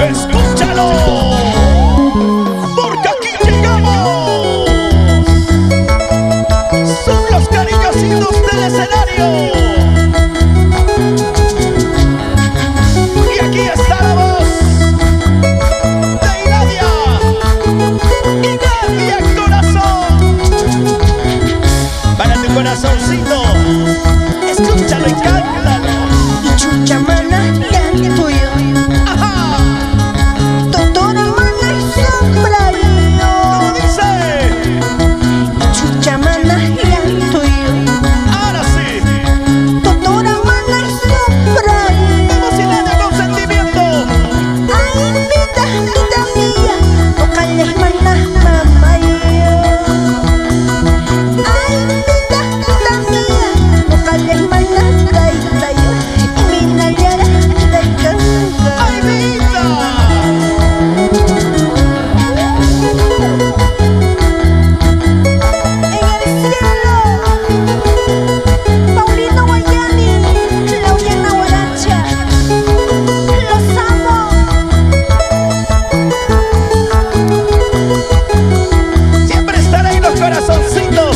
¡Escúchalo! Porque aquí llegamos. Son los cariñositos del escenario. Y aquí está la voz de Inadia. Inadia Corazón. Para tu corazoncito. Escúchalo y cántalo. Y chucha mana ya tuyo. Ajá. Totora mana y sombra yo. ¿Cómo dice? Y chucha mana ya tuyo. Ahora sí. Totora mana y sombra yo. Emocionada con sentimiento. Ay, vida mía, tócales mana mamá yo. Ay, vida mía, tócales mana gaita yo. Y mi nayara de canga. ¡Ay, vida! En el cielo, Paulino Guayani, Lauriana Guaracha, los amo. Siempre estará en los corazoncitos.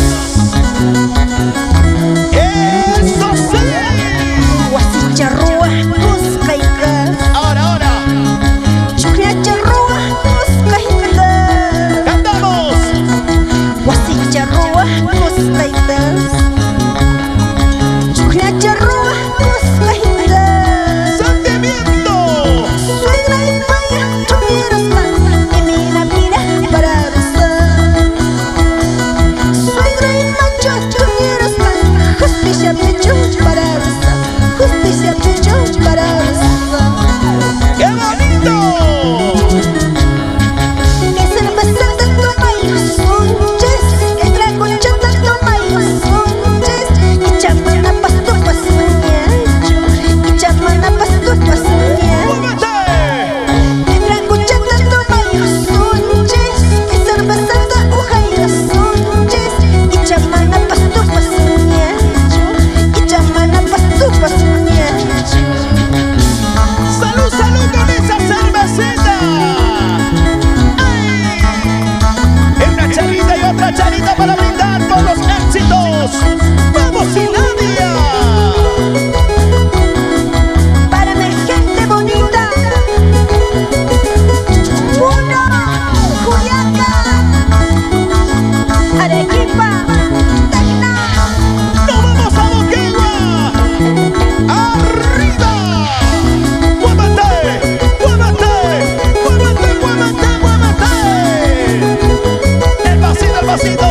¡Eso sí! Guasicharrua, Cuscaica, Ahora. Chucriacharrua, Cuscaica, ¡Cantamos! Guasicharrua, Cuscaica, Chucriacharrua, Cuscaica. ¡Sentimiento! Suegra y maya, tuvieras más, y mira para besar. Suegra y macho, tuvieras más, justicia pecho para besar, justicia pecho para besar. ¡Qué bonito! Que cerveza tanto maíz, sonches, que trago chata toma y sonches, y chamana pasto pasuñacho, y chamana pasto pasuñacho. ¡Muévete! Que trago chata toma y sonches, que cerveza da hoja y sonches, y chamana pasto pasuñacho, y chamana pasto pasuñacho. ¡Salud, salud con esa cervecita! ¡Ay! Una charita y otra charita para brindar por los éxitos. ¡Vamos, Inadia! Para mi gente bonita, uno, Juliaca, Arequipa, Tacna, ¡Nos vamos a Moquegua! ¡Arriba! ¡Muévete! ¡Muévete! ¡Muévete, muévete, muévete! El pasito, el pasito.